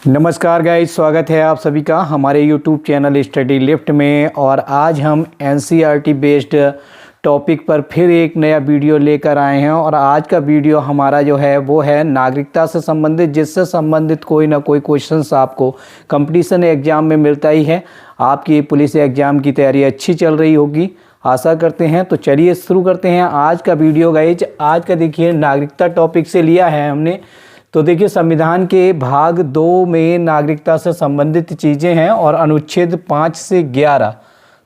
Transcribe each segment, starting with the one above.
नमस्कार गाइस, स्वागत है आप सभी का हमारे यूट्यूब चैनल स्टडी लिफ्ट में। और आज हम एनसीईआरटी बेस्ड टॉपिक पर फिर एक नया वीडियो लेकर आए हैं। और आज का वीडियो हमारा जो है वो है नागरिकता से संबंधित, जिससे संबंधित कोई ना कोई क्वेश्चंस आपको कंपटीशन एग्ज़ाम में मिलता ही है। आपकी पुलिस एग्ज़ाम की तैयारी अच्छी चल रही होगी, आशा करते हैं। तो चलिए शुरू करते हैं आज का वीडियो गाइज। आज का देखिए नागरिकता टॉपिक से लिया है हमने। तो देखिए संविधान के भाग 2 में नागरिकता से संबंधित चीज़ें हैं और अनुच्छेद 5 से 11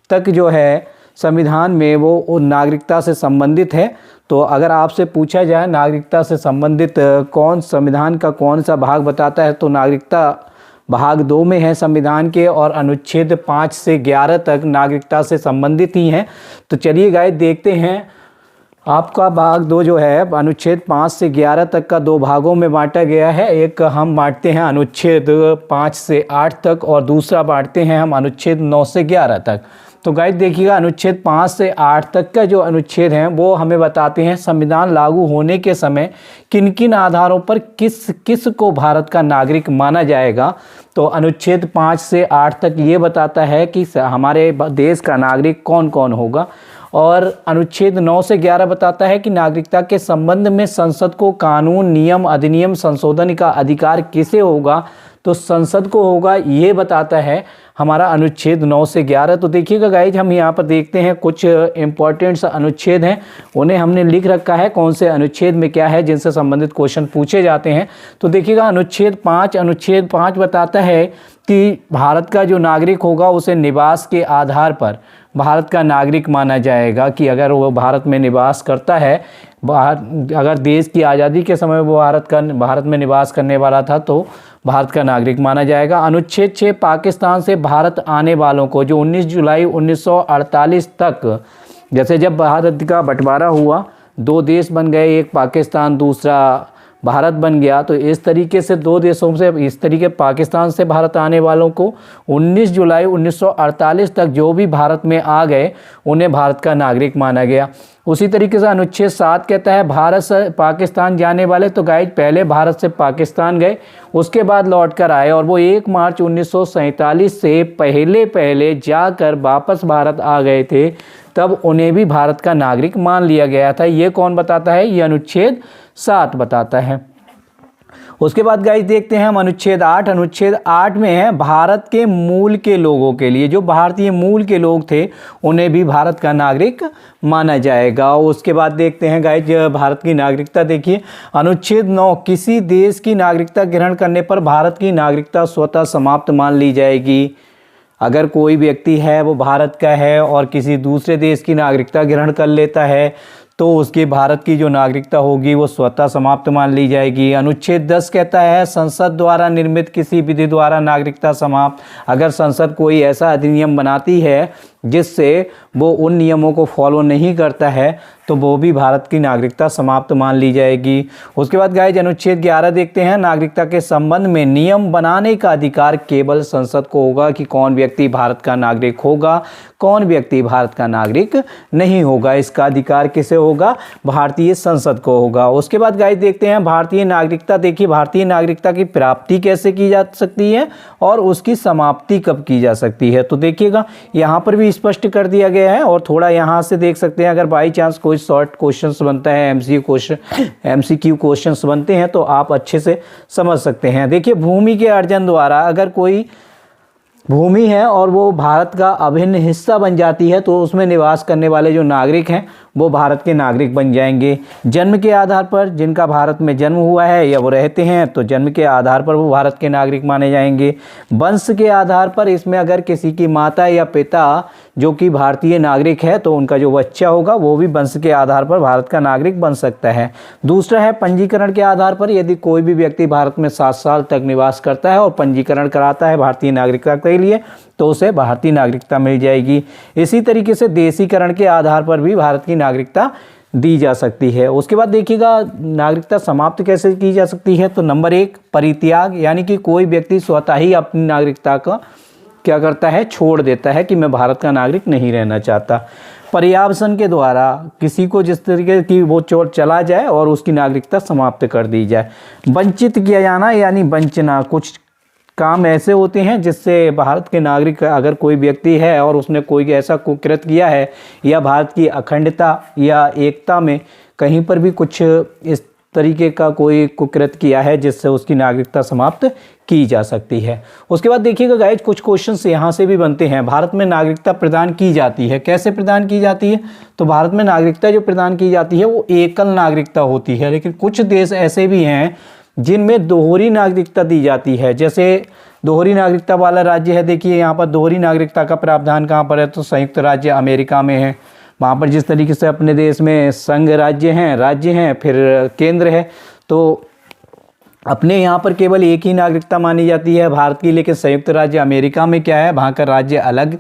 तक जो है संविधान में वो नागरिकता से संबंधित है। तो अगर आपसे पूछा जाए नागरिकता से संबंधित कौन संविधान का कौन सा भाग बताता है, तो नागरिकता भाग 2 में है संविधान के, और अनुच्छेद 5 से 11 तक नागरिकता से संबंधित ही हैं। तो चलिए गाइस देखते हैं। आपका भाग 2 जो है अनुच्छेद 5 से 11 तक का 2 भागों में बांटा गया है। एक हम बांटते हैं अनुच्छेद 5 से 8 तक और दूसरा बांटते हैं हम अनुच्छेद 9 से 11 तक। तो गाइस देखिएगा अनुच्छेद 5 से 8 तक का जो अनुच्छेद हैं वो हमें बताते हैं संविधान लागू होने के समय किन किन आधारों पर किस किस को भारत का नागरिक माना जाएगा। तो अनुच्छेद 5 से 8 तक ये बताता है कि हमारे देश का नागरिक कौन कौन होगा। और अनुच्छेद 9 से 11 बताता है कि नागरिकता के संबंध में संसद को कानून, नियम, अधिनियम संशोधन का अधिकार किसे होगा, तो संसद को होगा, ये बताता है हमारा अनुच्छेद 9 से 11। तो देखिएगा गाइज हम यहाँ पर देखते हैं कुछ इंपॉर्टेंट अनुच्छेद हैं, उन्हें हमने लिख रखा है कौन से अनुच्छेद में क्या है जिनसे संबंधित क्वेश्चन पूछे जाते हैं। तो देखिएगा अनुच्छेद 5 बताता है कि भारत का जो नागरिक होगा उसे निवास के आधार पर भारत का नागरिक माना जाएगा। कि अगर वो भारत में निवास करता है, अगर देश की आज़ादी के समय वो भारत में निवास करने वाला था तो भारत का नागरिक माना जाएगा। अनुच्छेद 6 पाकिस्तान से भारत आने वालों को, जो 19 जुलाई 1948 तक, जैसे जब भारत का बंटवारा हुआ, 2 देश बन गए, एक पाकिस्तान दूसरा भारत बन गया, तो इस तरीके से 2 देशों से, इस तरीके पाकिस्तान से भारत आने वालों को 19 जुलाई 1948 तक जो भी भारत में आ गए उन्हें भारत का नागरिक माना गया। उसी तरीके से अनुच्छेद 7 कहता है भारत से पाकिस्तान जाने वाले, तो गाइज पहले भारत से पाकिस्तान गए, उसके बाद लौट कर आए, और वो 1 मार्च 1947 से पहले जाकर वापस भारत आ गए थे, तब उन्हें भी भारत का नागरिक मान लिया गया था। ये कौन बताता है? ये अनुच्छेद 7 बताता है। उसके बाद गाइस देखते हैं हम अनुच्छेद 8। अनुच्छेद 8 में है भारत के मूल के लोगों के लिए, जो भारतीय मूल के लोग थे उन्हें भी भारत का नागरिक माना जाएगा। उसके बाद देखते हैं गाइस भारत की नागरिकता, देखिए अनुच्छेद 9, किसी देश की नागरिकता ग्रहण करने पर भारत की नागरिकता स्वतः समाप्त मान ली जाएगी। अगर कोई व्यक्ति है वो भारत का है और किसी दूसरे देश की नागरिकता ग्रहण कर लेता है तो उसके भारत की जो नागरिकता होगी वो स्वतः समाप्त मान ली जाएगी। अनुच्छेद 10 कहता है संसद द्वारा निर्मित किसी विधि द्वारा नागरिकता समाप्त। अगर संसद कोई ऐसा अधिनियम बनाती है जिससे वो उन नियमों को फॉलो नहीं करता है तो वो भी भारत की नागरिकता समाप्त मान ली जाएगी। उसके बाद गाइज अनुच्छेद 11 देखते हैं। नागरिकता के संबंध में नियम बनाने का अधिकार केवल संसद को होगा कि कौन व्यक्ति भारत का नागरिक होगा, कौन व्यक्ति भारत का नागरिक नहीं होगा। इसका अधिकार किसे होगा? भारतीय संसद को होगा। उसके बाद गाइज देखते हैं भारतीय नागरिकता। देखिए भारतीय नागरिकता की प्राप्ति कैसे की जा सकती है और उसकी समाप्ति कब की जा सकती है। तो देखिएगा यहाँ पर भी स्पष्ट कर दिया गया है। और थोड़ा यहाँ से देख सकते हैं, अगर बाई चांस कोई शॉर्ट क्वेश्चंस बनता है, एमसीक्यू क्वेश्चंस बनते हैं तो आप अच्छे से समझ सकते हैं। देखिए भूमि के अर्जन द्वारा, अगर कोई भूमि है और वो भारत का अभिन्न हिस्सा बन जाती है तो उसमें निवास करने वाले जो नागरिक हैं वो भारत के नागरिक बन जाएंगे। जन्म के आधार पर, जिनका भारत में जन्म हुआ है या वो रहते हैं तो जन्म के आधार पर वो भारत के नागरिक माने जाएंगे। वंश के आधार पर, इसमें अगर किसी की माता या पिता जो कि भारतीय नागरिक है तो उनका जो बच्चा होगा वो भी वंश के आधार पर भारत का नागरिक बन सकता है। दूसरा है पंजीकरण के आधार पर, यदि कोई भी व्यक्ति भारत में 7 साल तक निवास करता है और पंजीकरण कराता है भारतीय नागरिकता के लिए तो उसे भारतीय नागरिकता मिल जाएगी। इसी तरीके से देशीकरण के आधार पर भी भारत की नागरिकता दी जा सकती है। उसके बाद देखिएगा नागरिकता समाप्त कैसे की जा सकती है। तो नंबर 1 परित्याग, यानी कि कोई व्यक्ति स्वतः ही अपनी नागरिकता का क्या करता है, छोड़ देता है कि मैं भारत का नागरिक नहीं रहना चाहता। पर्यावसन के द्वारा किसी को जिस तरीके की वो चोट चला जाए और उसकी नागरिकता समाप्त कर दी जाए। वंचित किया जाना यानी वंचना, कुछ काम ऐसे होते हैं जिससे भारत के नागरिक, अगर कोई व्यक्ति है और उसने कोई ऐसा कुकृत्य किया है या भारत की अखंडता या एकता में कहीं पर भी कुछ इस तरीके का कोई कुकृत्य किया है जिससे उसकी नागरिकता समाप्त की जा सकती है। उसके बाद देखिएगा गाइज, कुछ क्वेश्चंस यहाँ से भी बनते हैं। भारत में नागरिकता प्रदान की जाती है, कैसे प्रदान की जाती है? तो भारत में नागरिकता जो प्रदान की जाती है वो एकल नागरिकता होती है, लेकिन कुछ देश ऐसे भी हैं जिनमें दोहरी नागरिकता दी जाती है। जैसे दोहरी नागरिकता वाला राज्य है, देखिए यहाँ पर दोहरी नागरिकता का प्रावधान कहाँ पर है? तो संयुक्त राज्य अमेरिका में है। वहाँ पर जिस तरीके से अपने देश में संघ राज्य हैं, फिर केंद्र है, तो अपने यहाँ पर केवल एक ही नागरिकता मानी जाती है भारत की, लेकिन संयुक्त राज्य अमेरिका में क्या है, वहाँ का राज्य अलग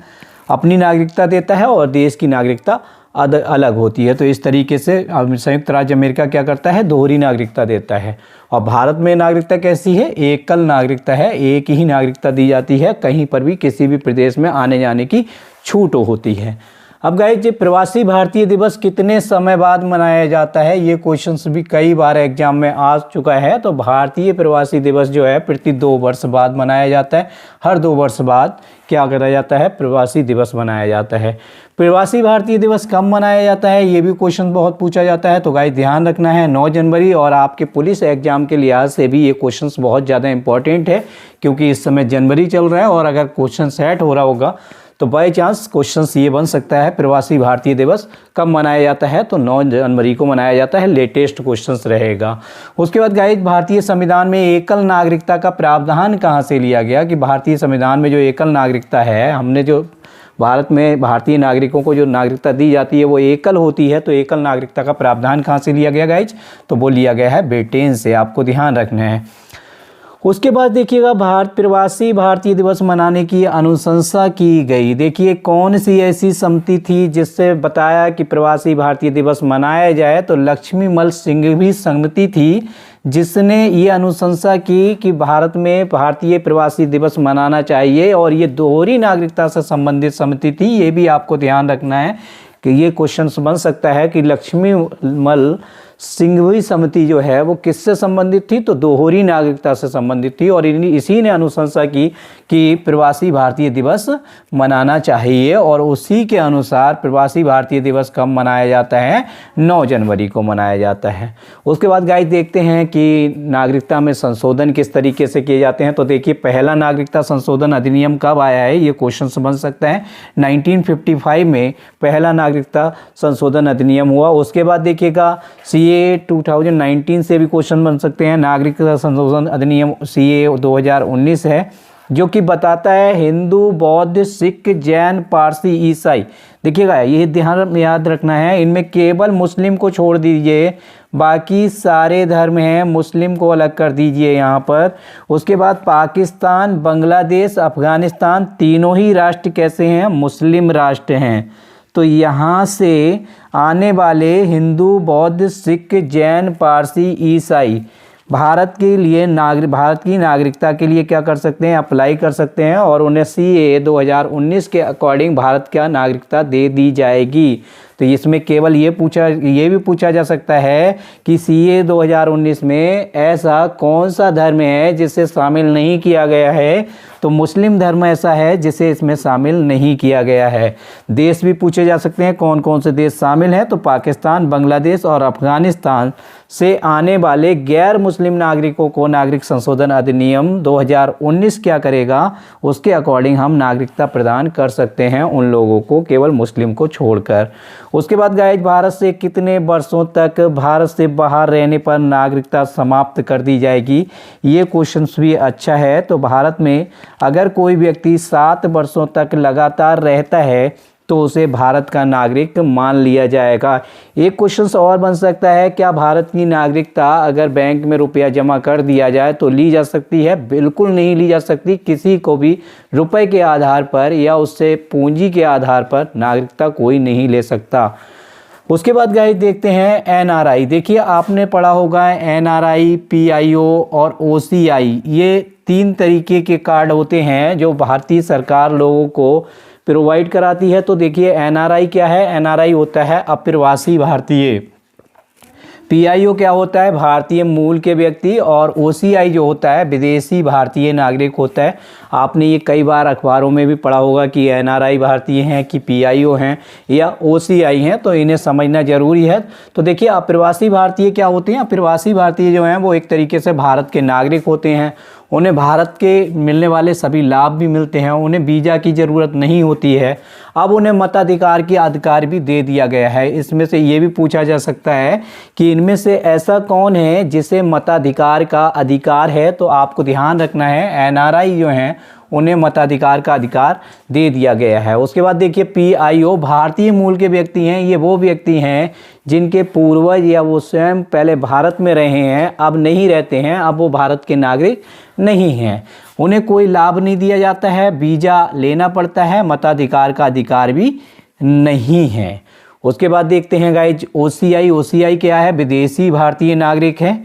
अपनी नागरिकता देता है और देश की नागरिकता अलग होती है। तो इस तरीके से संयुक्त राज्य अमेरिका क्या करता है, दोहरी नागरिकता देता है। और भारत में नागरिकता कैसी है? एकल नागरिकता है, एक ही नागरिकता दी जाती है, कहीं पर भी किसी भी प्रदेश में आने जाने की छूट होती है। अब गाइस, ये प्रवासी भारतीय दिवस कितने समय बाद मनाया जाता है? ये क्वेश्चंस भी कई बार एग्जाम में आ चुका है। तो भारतीय प्रवासी दिवस जो है प्रति 2 वर्ष बाद मनाया जाता है। हर 2 वर्ष बाद क्या करा जाता है? प्रवासी दिवस मनाया जाता है। प्रवासी भारतीय दिवस कब मनाया जाता है? ये भी क्वेश्चन बहुत पूछा जाता है। तो गाइस ध्यान रखना है 9 जनवरी, और आपके पुलिस एग्जाम के लिहाज से भी ये क्वेश्चन बहुत ज़्यादा इंपॉर्टेंट है, क्योंकि इस समय जनवरी चल रहा है और अगर क्वेश्चन सेट हो रहा होगा तो बाई चांस क्वेश्चंस ये बन सकता है प्रवासी भारतीय दिवस कब मनाया जाता है? तो 9 जनवरी को मनाया जाता है। लेटेस्ट क्वेश्चंस रहेगा। उसके बाद गाइस, भारतीय संविधान में एकल नागरिकता का प्रावधान कहाँ से लिया गया? कि भारतीय संविधान में जो एकल नागरिकता है, हमने जो भारत में भारतीय नागरिकों को जो नागरिकता दी जाती है वो एकल होती है। तो एकल नागरिकता का प्रावधान कहाँ से लिया गया गाइज? तो वो लिया गया है ब्रिटेन से, आपको ध्यान रखना है। उसके बाद देखिएगा, प्रवासी भारतीय दिवस मनाने की अनुशंसा की गई। देखिए कौन सी ऐसी समिति थी जिससे बताया कि प्रवासी भारतीय दिवस मनाया जाए? तो लक्ष्मीमल सिंघवी समिति थी जिसने ये अनुशंसा की कि भारत में भारतीय प्रवासी दिवस मनाना चाहिए, और ये दोहरी नागरिकता से संबंधित समिति थी। ये भी आपको ध्यान रखना है कि ये क्वेश्चन बन सकता है कि लक्ष्मीमल सिंघवी समिति जो है वो किससे संबंधित थी? तो दोहरी नागरिकता से संबंधित थी, और इसी ने अनुशंसा की कि प्रवासी भारतीय दिवस मनाना चाहिए, और उसी के अनुसार प्रवासी भारतीय दिवस कब मनाया जाता है? 9 जनवरी को मनाया जाता है। उसके बाद गाइस देखते हैं कि नागरिकता में संशोधन किस तरीके से किए जाते हैं। तो देखिए, पहला नागरिकता संशोधन अधिनियम कब आया है? ये क्वेश्चन बन सकता है। 1955 में पहला नागरिकता संशोधन अधिनियम हुआ। उसके बाद देखिएगा, CAA 2019 से भी क्वेश्चन बन सकते हैं। नागरिकता संशोधन अधिनियम CAA 2019 है, जो कि बताता है हिंदू, बौद्ध, सिख, जैन, पारसी, ईसाई। देखिएगा, ये ध्यान याद रखना है, इनमें केवल मुस्लिम को छोड़ दीजिए, बाकी सारे धर्म हैं, मुस्लिम को अलग कर दीजिए यहाँ पर। उसके बाद पाकिस्तान, बांग्लादेश, अफगानिस्तान, तीनों ही राष्ट्र कैसे हैं? मुस्लिम राष्ट्र हैं। तो यहाँ से आने वाले हिंदू, बौद्ध, सिख, जैन, पारसी, ईसाई भारत के लिए भारत की नागरिकता के लिए क्या कर सकते हैं? अप्लाई कर सकते हैं, और उन्हें CAA 2019 के अकॉर्डिंग भारत का नागरिकता दे दी जाएगी। तो इसमें केवल ये भी पूछा जा सकता है कि CAA 2019 में ऐसा कौन सा धर्म है जिसे शामिल नहीं किया गया है? तो मुस्लिम धर्म ऐसा है जिसे इसमें शामिल नहीं किया गया है। देश भी पूछे जा सकते हैं कौन कौन से देश शामिल हैं? तो पाकिस्तान, बांग्लादेश और अफगानिस्तान से आने वाले गैर मुस्लिम नागरिकों को नागरिक संशोधन अधिनियम 2019 क्या करेगा? उसके अकॉर्डिंग हम नागरिकता प्रदान कर सकते हैं उन लोगों को, केवल मुस्लिम को छोड़कर। उसके बाद गाइस, भारत से कितने वर्षों तक भारत से बाहर रहने पर नागरिकता समाप्त कर दी जाएगी? ये क्वेश्चन भी अच्छा है। तो भारत में अगर कोई व्यक्ति 7 वर्षों तक लगातार रहता है तो उसे भारत का नागरिक मान लिया जाएगा। एक क्वेश्चन और बन सकता है, क्या भारत की नागरिकता अगर बैंक में रुपया जमा कर दिया जाए तो ली जा सकती है? बिल्कुल नहीं ली जा सकती। किसी को भी रुपए के आधार पर या उससे पूंजी के आधार पर नागरिकता कोई नहीं ले सकता। उसके बाद गाइस देखते हैं NRI। देखिए, आपने पढ़ा होगा NRI, PIO और OCI, ये 3 तरीके के कार्ड होते हैं जो भारतीय सरकार लोगों को प्रोवाइड कराती है। तो देखिए NRI क्या है? NRI होता है अप्रवासी भारतीय। PIO क्या होता है? भारतीय मूल के व्यक्ति। और OCI जो होता है विदेशी भारतीय नागरिक होता है। आपने ये कई बार अखबारों में भी पढ़ा होगा कि NRI भारतीय हैं कि PIO हैं या OCI हैं, तो इन्हें समझना ज़रूरी है। तो देखिए अप्रवासी भारतीय क्या होते हैं? अप्रवासी भारतीय जो हैं वो एक तरीके से भारत के नागरिक होते हैं। उन्हें भारत के मिलने वाले सभी लाभ भी मिलते हैं, उन्हें वीज़ा की ज़रूरत नहीं होती है। अब उन्हें मताधिकार की अधिकार भी दे दिया गया है। इसमें से ये भी पूछा जा सकता है कि इनमें से ऐसा कौन है जिसे मताधिकार का अधिकार है? तो आपको ध्यान रखना है NRI जो हैं उन्हें मताधिकार का अधिकार दे दिया गया है। उसके बाद देखिए PIO भारतीय मूल के व्यक्ति हैं। ये वो व्यक्ति हैं जिनके पूर्वज या वो स्वयं पहले भारत में रहे हैं, अब नहीं रहते हैं, अब वो भारत के नागरिक नहीं हैं। उन्हें कोई लाभ नहीं दिया जाता है, वीज़ा लेना पड़ता है, मताधिकार का अधिकार भी नहीं है। उसके बाद देखते हैं गाइज OCI। OCI क्या है? विदेशी भारतीय नागरिक है।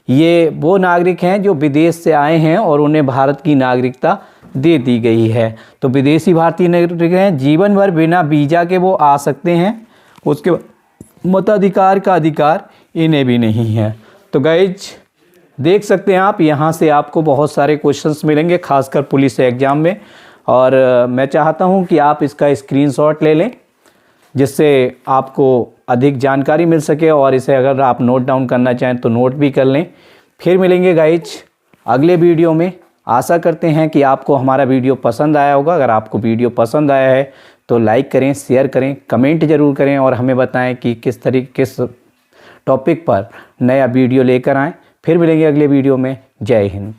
ये वो नागरिक हैं जो विदेश से आए हैं और उन्हें भारत की नागरिकता दे दी गई है। तो विदेशी भारतीय नागरिक हैं, जीवन भर बिना वीज़ा के वो आ सकते हैं। उसके मताधिकार का अधिकार इन्हें भी नहीं है। तो गाइज देख सकते हैं आप, यहाँ से आपको बहुत सारे क्वेश्चंस मिलेंगे खासकर पुलिस एग्ज़ाम में। और मैं चाहता हूँ कि आप इसका स्क्रीनशॉट ले लें जिससे आपको अधिक जानकारी मिल सके, और इसे अगर आप नोट डाउन करना चाहें तो नोट भी कर लें। फिर मिलेंगे गाइज अगले वीडियो में। आशा करते हैं कि आपको हमारा वीडियो पसंद आया होगा। अगर आपको वीडियो पसंद आया है तो लाइक करें, शेयर करें, कमेंट ज़रूर करें और हमें बताएं कि किस टॉपिक पर नया वीडियो लेकर आएँ। फिर मिलेंगे अगले वीडियो में। जय हिंद।